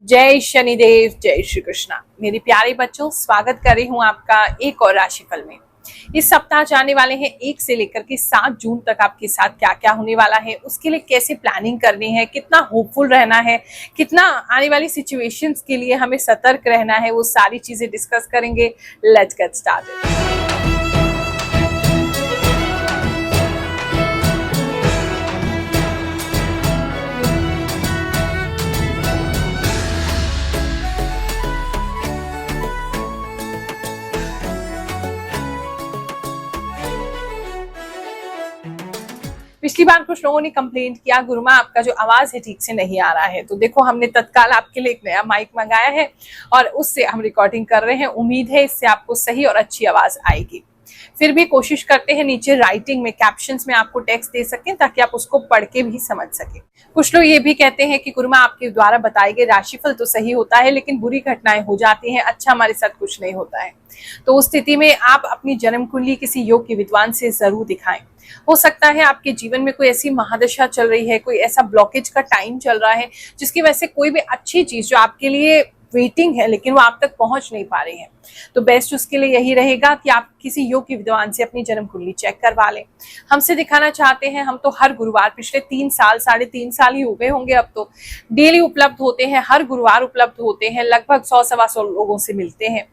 जय शनिदेव, जय श्री कृष्णा। मेरे प्यारे बच्चों, स्वागत कर रही हूँ आपका एक और राशिफल में। इस सप्ताह जाने वाले हैं 1 से लेकर के 7 जून तक आपके साथ क्या क्या होने वाला है, उसके लिए कैसे प्लानिंग करनी है, कितना होपफुल रहना है, कितना आने वाली सिचुएशंस के लिए हमें सतर्क रहना है, वो सारी चीजें डिस्कस करेंगे। Let's get started. पिछली बार कुछ लोगों ने कंप्लेंट किया, गुरुमा आपका जो आवाज है ठीक से नहीं आ रहा है। तो देखो, हमने तत्काल आपके लिए एक नया माइक मंगाया है और उससे हम रिकॉर्डिंग कर रहे हैं। उम्मीद है इससे आपको सही और अच्छी आवाज आएगी। फिर भी कोशिश करते हैं नीचे राइटिंग में, कैप्शंस में आपको टेक्स्ट दे सकें ताकि आप उसको पढ़ के भी समझ सकें। कुछ लोग ये भी कहते हैं कि गुरुमा आपके द्वारा बताए गए राशिफल तो सही होता है, लेकिन बुरी घटनाएं हो जाती हैं, अच्छा हमारे साथ कुछ नहीं होता है। तो उस स्थिति में आप अपनी जन्म कुंडली किसी योग के विद्वान से जरूर दिखाएं। हो सकता है आपके जीवन में कोई ऐसी महादशा चल रही है, कोई ऐसा ब्लॉकेज का टाइम चल रहा है जिसकी वजह से कोई भी अच्छी चीज जो आपके लिए वेटिंग है लेकिन वो आप तक पहुंच नहीं पा रही है। तो बेस्ट उसके लिए यही रहेगा कि आप किसी योग के विद्वान से अपनी जन्म कुंडली चेक करवा लें। हमसे दिखाना चाहते हैं, हम तो हर गुरुवार पिछले 3 साल 3.5 साल ही हो गए होंगे अब तो, डेली उपलब्ध होते हैं, हर गुरुवार उपलब्ध होते हैं, लगभग 100-125 लोगों से मिलते हैं।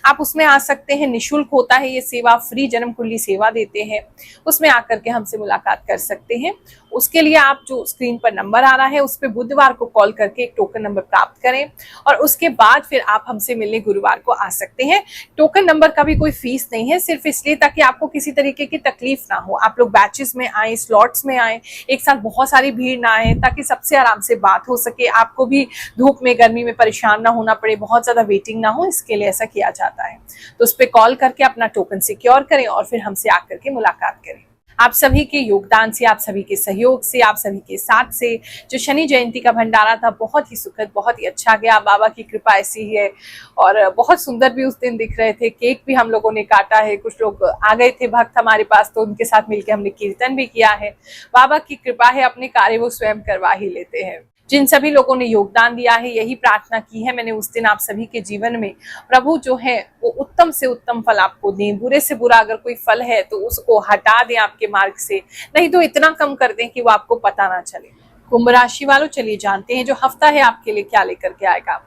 आप उसमें आ सकते हैं, निःशुल्क होता है ये सेवा, फ्री जन्म कुंडली सेवा देते हैं। उसमें आकर के हमसे मुलाकात कर सकते हैं। उसके लिए आप जो स्क्रीन पर नंबर आ रहा है उस पर बुधवार को कॉल करके एक टोकन नंबर प्राप्त करें और उसके बाद फिर आप हमसे मिलने गुरुवार को आ सकते हैं। टोकन नंबर का भी कोई फीस नहीं है, सिर्फ इसलिए ताकि आपको किसी तरीके की तकलीफ ना हो। आप लोग बैचेस में आए, स्लॉट्स में आए, एक साथ बहुत सारी भीड़ ना आए, ताकि सबसे आराम से बात हो सके, आपको भी धूप में गर्मी में परेशान ना होना पड़े, बहुत ज्यादा वेटिंग ना हो, इसके लिए ऐसा किया जाता है। तो उस पर कॉल करके अपना टोकन सिक्योर करें और फिर हमसे आकर के मुलाकात करें। आप सभी के योगदान से, आप सभी के सहयोग से, आप सभी के साथ से जो शनि जयंती का भंडारा था बहुत ही सुखद, बहुत ही अच्छा गया। बाबा की कृपा ऐसी ही है और बहुत सुंदर भी उस दिन दिख रहे थे। केक भी हम लोगों ने काटा है, कुछ लोग आ गए थे भक्त हमारे पास तो उनके साथ मिलकर हमने कीर्तन भी किया है। बाबा की कृपा है, अपने कार्य वो स्वयं करवा ही लेते हैं। जिन सभी लोगों ने योगदान दिया है, यही प्रार्थना की है मैंने उस दिन आप सभी के जीवन में, प्रभु जो है वो उत्तम से उत्तम फल आपको दें, बुरे से बुरा अगर कोई फल है तो उसको हटा दें आपके मार्ग से, नहीं तो इतना कम कर दें कि वो आपको पता ना चले। कुंभ राशि वालों, चलिए जानते हैं जो हफ्ता है आपके लिए क्या लेकर के आएगा।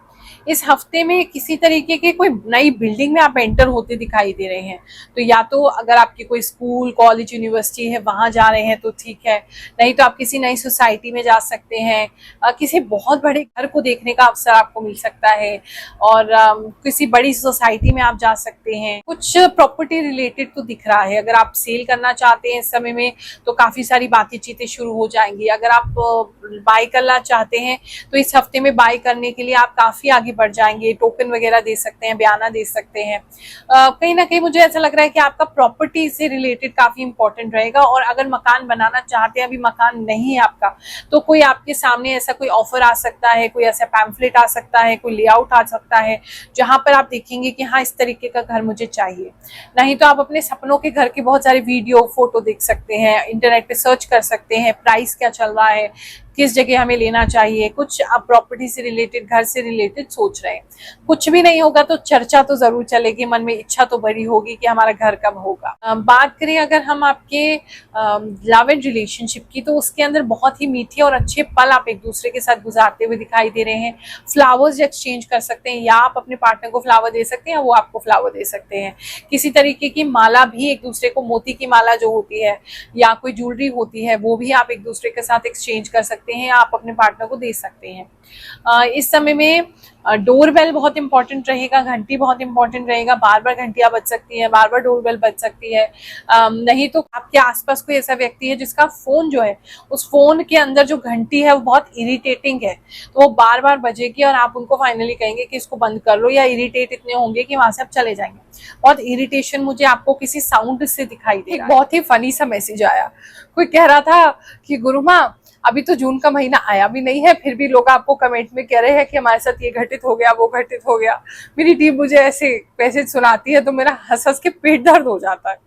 इस हफ्ते में किसी तरीके के कोई नई बिल्डिंग में आप एंटर होते दिखाई दे रहे हैं, तो या तो अगर आपकी कोई स्कूल, कॉलेज, यूनिवर्सिटी है वहां जा रहे हैं तो ठीक है, नहीं तो आप किसी नई सोसाइटी में जा सकते हैं। किसी बहुत बड़े घर को देखने का अवसर आपको मिल सकता है और किसी बड़ी सोसाइटी में आप जा सकते हैं। कुछ प्रॉपर्टी रिलेटेड तो दिख रहा है, अगर आप सेल करना चाहते हैं इस समय में तो काफी सारी बातचीतें शुरू हो जाएंगी। अगर आप बाय करना चाहते हैं तो इस हफ्ते में बाय करने के लिए आप काफी आगे बढ़ जाएंगे, टोकन वगैरह दे सकते हैं, बयाना दे सकते हैं। कहीं ना कहीं मुझे ऐसा लग रहा है कि आपका प्रॉपर्टी से रिलेटेड काफी इंपॉर्टेंट रहेगा। और अगर मकान बनाना चाहते हैं, अभी मकान नहीं है आपका, तो कोई आपके सामने ऐसा कोई ऑफर आ सकता है, कोई ऐसा पैम्फलेट आ सकता है, कोई लेआउट आ सकता है जहां पर आप देखेंगे कि हाँ, इस तरीके का घर मुझे चाहिए। नहीं तो आप अपने सपनों के घर के बहुत सारे वीडियो, फोटो देख सकते हैं, इंटरनेट पे सर्च कर सकते हैं, प्राइस क्या चल रहा है, किस जगह हमें लेना चाहिए। कुछ आप प्रॉपर्टी से रिलेटेड, घर से रिलेटेड सोच रहे हैं। कुछ भी नहीं होगा तो चर्चा तो जरूर चलेगी, मन में इच्छा तो बड़ी होगी कि हमारा घर कब होगा। बात करें अगर हम आपके लव एंड रिलेशनशिप की, तो उसके अंदर बहुत ही मीठे और अच्छे पल आप एक दूसरे के साथ गुजारते हुए दिखाई दे रहे हैं। फ्लावर्स एक्सचेंज कर सकते हैं, या आप अपने पार्टनर को फ्लावर दे सकते हैं या वो आपको फ्लावर दे सकते हैं। किसी तरीके की माला भी एक दूसरे को, मोती की माला जो होती है या कोई ज्वेलरी होती है, वो भी आप एक दूसरे के साथ एक्सचेंज कर सकते हैं, आप अपने पार्टनर को दे सकते हैं। इस समय में डोरबेल बहुत इंपॉर्टेंट रहेगा, घंटी बहुत इंपॉर्टेंट रहेगा। बार बार घंटियां बज सकती हैं, बार बार डोरबेल बज सकती है। नहीं तो आपके आसपास कोई ऐसा व्यक्ति है जिसका फोन जो है, उस फोन के अंदर जो घंटी है वो बहुत इरिटेटिंग है, तो वो बार बार बजेगी और आप उनको फाइनली कहेंगे कि इसको बंद कर लो, या इरिटेट इतने होंगे कि वहां से आप चले जाएंगे। बहुत इरिटेशन मुझे आपको किसी साउंड से दिखाई दे रहा है। बहुत ही फनी सा मैसेज आया, कोई कह रहा था कि गुरुमा अभी तो जून का महीना आया भी नहीं है, फिर भी लोग आपको कमेंट में कह रहे हैं कि हमारे साथ ये घटित हो गया, वो घटित हो गया। मेरी टीम मुझे ऐसे मैसेज सुनाती है तो मेरा हंस हंस के पेट दर्द हो जाता है।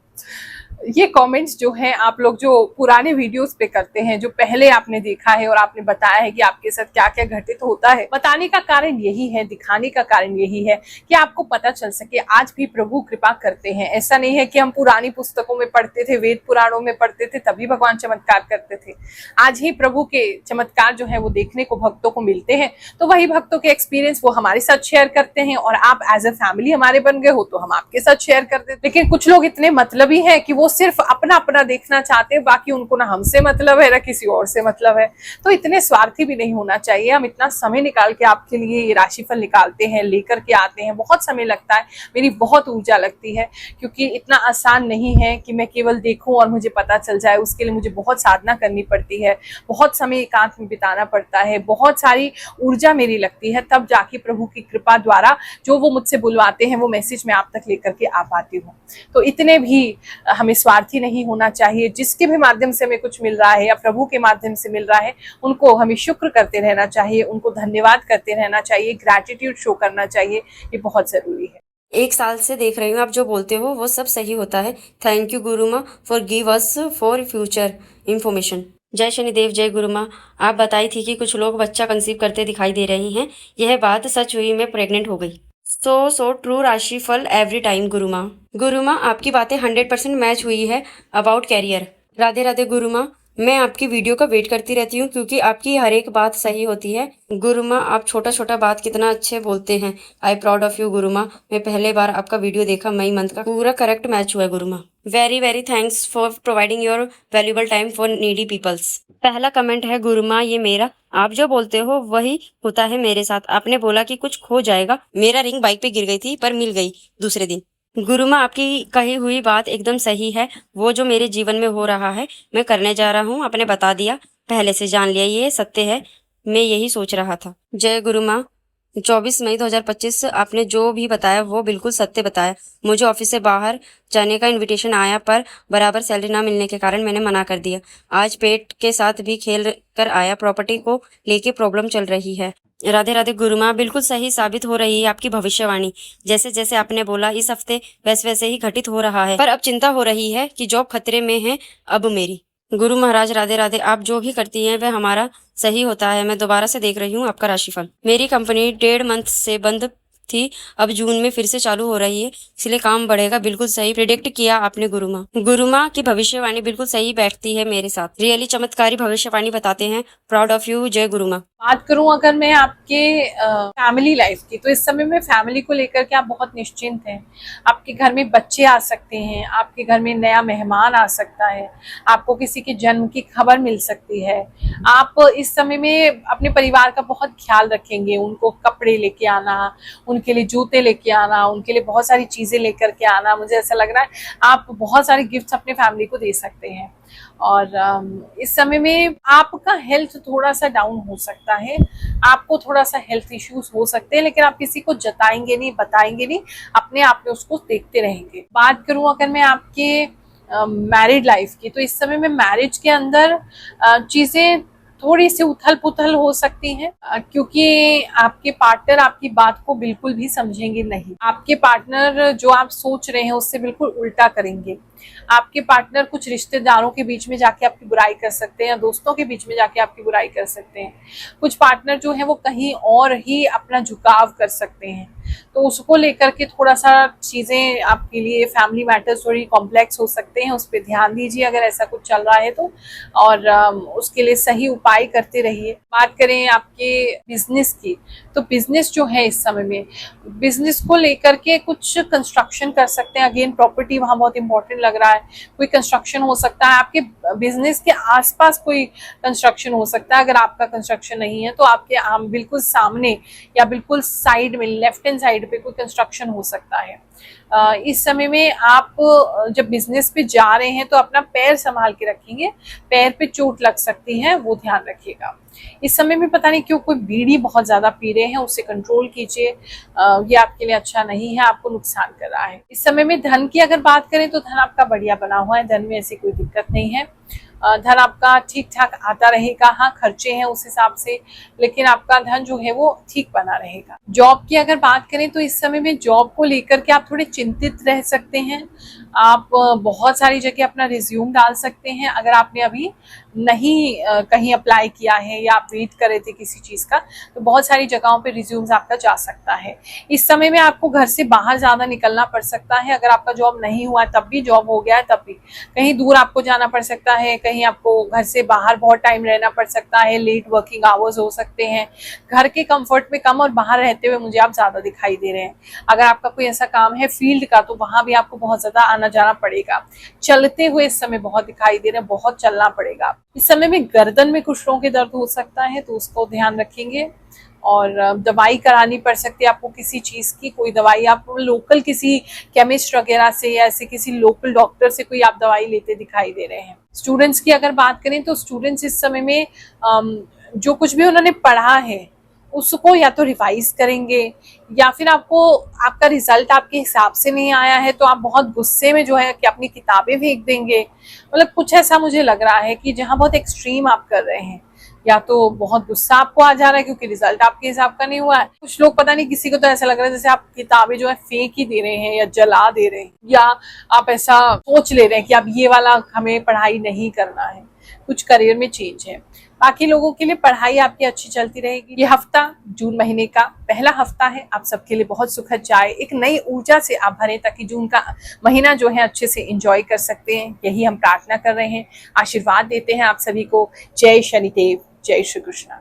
ये कमेंट्स जो हैं आप लोग जो पुराने वीडियोस पे करते हैं, जो पहले आपने देखा है और आपने बताया है कि आपके साथ क्या क्या घटित होता है, बताने का कारण यही है, दिखाने का कारण यही है कि आपको पता चल सके आज भी प्रभु कृपा करते हैं। ऐसा नहीं है कि हम पुरानी पुस्तकों में पढ़ते थे, वेद पुराणों में पढ़ते थे तभी भगवान चमत्कार करते थे। आज ही प्रभु के चमत्कार जो है वो देखने को भक्तों को मिलते हैं, तो वही भक्तों के एक्सपीरियंस वो हमारे साथ शेयर करते हैं और आप एज अ फैमिली हमारे बन गए हो तो हम आपके साथ शेयर करते हैं। लेकिन कुछ लोग इतने मतलबी हैं कि वो सिर्फ अपना अपना देखना चाहते हैं, बाकी उनको ना हमसे मतलब है ना किसी और से मतलब है। तो इतने स्वार्थी भी नहीं होना चाहिए। हम इतना समय निकाल के आपके लिए ये राशिफल निकालते हैं, लेकर के आते हैं, बहुत समय लगता है, मेरी बहुत ऊर्जा लगती है, क्योंकि इतना आसान नहीं है कि मैं केवल देखूं और मुझे पता चल जाए। उसके लिए मुझे बहुत साधना करनी पड़ती है, बहुत समय एकांत में बिताना पड़ता है, बहुत सारी ऊर्जा मेरी लगती है, तब जाके प्रभु की कृपा द्वारा जो वो मुझसे बुलवाते हैं वो मैसेज मैं आप तक लेकर के आ पाती हूँ। तो इतने भी हमें स्वार्थी नहीं होना चाहिए। जिसके भी माध्यम से हमें कुछ मिल रहा है या प्रभु के माध्यम से मिल रहा है, उनको हमें शुक्र करते रहना चाहिए, उनको धन्यवाद करते रहना चाहिए, ग्रैटिट्यूड शो करना चाहिए, ये बहुत जरूरी है। 1 साल से देख रही हूँ, आप जो बोलते हो वो सब सही होता है। थैंक यू गुरु माँ for give us for future information. जय शनिदेव, जय गुरु माँ। आप बताई थी कि कुछ लोग बच्चा कंसीव करते दिखाई दे रही हैं, यह बात सच हुई, मैं प्रेग्नेंट हो गई। सो ट्रू, राशिफल एवरी टाइम गुरु माँ। गुरु माँ, आपकी बातें 100% मैच हुई है अबाउट कैरियर। राधे राधे गुरु माँ। मैं आपकी वीडियो का वेट करती रहती हूँ क्योंकि आपकी हर एक बात सही होती है। गुरु माँ, आप छोटा छोटा बात कितना अच्छे बोलते हैं। आई प्राउड ऑफ यू गुरु माँ। मैं पहले बार आपका वीडियो देखा, मई मंथ का, पूरा करेक्ट मैच हुआ है गुरु माँ। Very very thanks for providing your valuable time for needy peoples. पहला कमेंट है गुरु माँ, ये मेरा, आप जो बोलते हो वही होता है मेरे साथ। आपने बोला कि कुछ खो जाएगा, मेरा रिंग बाइक पे गिर गई थी पर मिल गई दूसरे दिन। गुरु माँ, आपकी कही हुई बात एकदम सही है। वो जो मेरे जीवन में हो रहा है, मैं करने जा रहा हूँ, आपने बता दिया, पहले से जान लिया, ये सत्य है, मैं यही सोच रहा था। जय गुरु माँ। 24 मई 2025 आपने जो भी बताया वो बिल्कुल सत्य बताया। मुझे ऑफिस से बाहर जाने का इनविटेशन आया पर बराबर सैलरी ना मिलने के कारण मैंने मना कर दिया। आज पेट के साथ भी खेल कर आया, प्रॉपर्टी को लेके प्रॉब्लम चल रही है। राधे राधे गुरु माँ, बिल्कुल सही साबित हो रही है आपकी भविष्यवाणी। जैसे जैसे आपने बोला इस हफ्ते वैसे वैसे ही घटित हो रहा है, पर अब चिंता हो रही है कि जॉब खतरे में है अब मेरी। गुरु महाराज राधे राधे, आप जो भी करती हैं वह हमारा सही होता है। मैं दोबारा से देख रही हूँ आपका राशिफल। मेरी कंपनी 1.5 मंथ से बंद थी, अब जून में फिर से चालू हो रही है, इसलिए काम बढ़ेगा। बिल्कुल सही प्रिडिक्ट किया आपने गुरु माँ। गुरु माँ की भविष्यवाणी बिल्कुल सही बैठती है मेरे साथ, रियली चमत्कारी भविष्यवाणी बताते हैं। प्राउड ऑफ यू, जय गुरु माँ। बात करूं अगर मैं आपके फैमिली लाइफ की, तो इस समय में फैमिली को लेकर के आप बहुत निश्चिंत हैं। आपके घर में बच्चे आ सकते हैं, आपके घर में नया मेहमान आ सकता है, आपको किसी के जन्म की खबर मिल सकती है। आप इस समय में अपने परिवार का बहुत ख्याल रखेंगे, उनको कपड़े लेके आना, उनके लिए जूते लेके आना, उनके लिए बहुत सारी चीजें लेकर के आना। मुझे ऐसा लग रहा है आप बहुत सारे गिफ्ट्स अपने फैमिली को दे सकते हैं। और इस समय में आपका हेल्थ थोड़ा सा डाउन हो सकता है, आपको थोड़ा सा हेल्थ इश्यूज हो सकते हैं, लेकिन आप किसी को जताएंगे नहीं, बताएंगे नहीं, अपने आप में उसको देखते रहेंगे। बात करूं अगर मैं आपके मैरिड लाइफ की, तो इस समय में मैरिज के अंदर चीजें थोड़ी सी उथल पुथल हो सकती हैं, क्योंकि आपके पार्टनर आपकी बात को बिल्कुल भी समझेंगे नहीं। आपके पार्टनर जो आप सोच रहे हैं उससे बिल्कुल उल्टा करेंगे। आपके पार्टनर कुछ रिश्तेदारों के बीच में जाके आपकी बुराई कर सकते हैं या दोस्तों के बीच में जाके आपकी बुराई कर सकते हैं। कुछ पार्टनर जो है वो कहीं और ही अपना झुकाव कर सकते हैं, तो उसको लेकर के थोड़ा सा चीजें आपके लिए फैमिली मैटर्स थोड़ी कॉम्प्लेक्स हो सकते हैं। उस पर ध्यान दीजिए अगर ऐसा कुछ चल रहा है तो, और उसके लिए सही उपाय करते रहिए। बात करें आपके बिजनेस की, तो बिजनेस जो है इस समय में, बिजनेस को लेकर के कुछ कंस्ट्रक्शन कर सकते हैं। अगेन प्रॉपर्टी वहां बहुत इंपॉर्टेंट लग रहा है। कोई कंस्ट्रक्शन हो सकता है, आपके बिजनेस के आसपास कोई कंस्ट्रक्शन हो सकता है। अगर आपका कंस्ट्रक्शन नहीं है तो आपके बिल्कुल सामने या बिल्कुल साइड में, लेफ्ट हैंड साइड पे कोई कंस्ट्रक्शन हो सकता है। इस समय में आप जब बिजनेस पे जा रहे हैं तो अपना पैर संभाल के रखेंगे, पैर पे चोट लग सकती है, वो ध्यान रखिएगा। इस समय में पता नहीं क्यों कोई बीड़ी बहुत ज्यादा पी रहे हैं, उससे कंट्रोल कीजिए, ये आपके लिए अच्छा नहीं है, आपको नुकसान कर रहा है। इस समय में धन की अगर बात करें तो धन आपका बढ़िया बना हुआ है, धन में ऐसी कोई दिक्कत नहीं है। धन आपका ठीक ठाक आता रहेगा। हाँ, खर्चे हैं उस हिसाब से, लेकिन आपका धन जो है वो ठीक बना रहेगा। जॉब की अगर बात करें तो इस समय में जॉब को लेकर के आप थोड़े चिंतित रह सकते हैं। आप बहुत सारी जगह अपना रिज्यूम डाल सकते हैं। अगर आपने अभी नहीं कहीं अप्लाई किया है या आप वेट कर रहे थे किसी चीज़ का, तो बहुत सारी जगहों पे रिज्यूम्स आपका जा सकता है। इस समय में आपको घर से बाहर ज़्यादा निकलना पड़ सकता है। अगर आपका जॉब नहीं हुआ है तब भी, जॉब हो गया है तब भी, कहीं दूर आपको जाना पड़ सकता है, कहीं आपको घर से बाहर बहुत टाइम रहना पड़ सकता है, लेट वर्किंग आवर्स हो सकते हैं। घर के कंफर्ट में कम और बाहर रहते हुए मुझे आप ज़्यादा दिखाई दे रहे हैं। अगर आपका कोई ऐसा काम है फील्ड का, तो वहाँ भी आपको बहुत ज़्यादा आना जाना पड़ेगा। चलते हुए इस समय बहुत दिखाई दे रहे हैं, बहुत चलना पड़ेगा। इस समय में गर्दन में कुछ लोगों के दर्द हो सकता है, तो उसको ध्यान रखेंगे। और दवाई करानी पड़ सकती है आपको किसी चीज़ की। कोई दवाई आप लोकल किसी केमिस्ट वगैरह से या ऐसे किसी लोकल डॉक्टर से कोई आप दवाई लेते दिखाई दे रहे हैं। स्टूडेंट्स की अगर बात करें तो स्टूडेंट्स इस समय में जो कुछ भी उन्होंने पढ़ा है उसको या तो रिवाइज करेंगे, या फिर आपको आपका रिजल्ट आपके हिसाब से नहीं आया है तो आप बहुत गुस्से में जो है कि अपनी किताबें फेंक देंगे। मतलब कुछ ऐसा मुझे लग रहा है कि जहाँ बहुत एक्सट्रीम आप कर रहे हैं, या तो बहुत गुस्सा आपको आ जा रहा है क्योंकि रिजल्ट आपके हिसाब का नहीं हुआ है। कुछ लोग पता नहीं, किसी को तो ऐसा लग रहा है जैसे आप किताबें जो है फेंक ही दे रहे हैं या जला दे रहे हैं, या आप ऐसा सोच ले रहे हैं कि अब ये वाला हमें पढ़ाई नहीं करना है, कुछ करियर में चेंज है। बाकी लोगों के लिए पढ़ाई आपकी अच्छी चलती रहेगी। ये हफ्ता जून महीने का पहला हफ्ता है, आप सबके लिए बहुत सुखद जाए, एक नई ऊर्जा से आप भरें ताकि जून का महीना जो है अच्छे से एंजॉय कर सकते हैं। यही हम प्रार्थना कर रहे हैं, आशीर्वाद देते हैं आप सभी को। जय शनिदेव, जय श्री कृष्ण।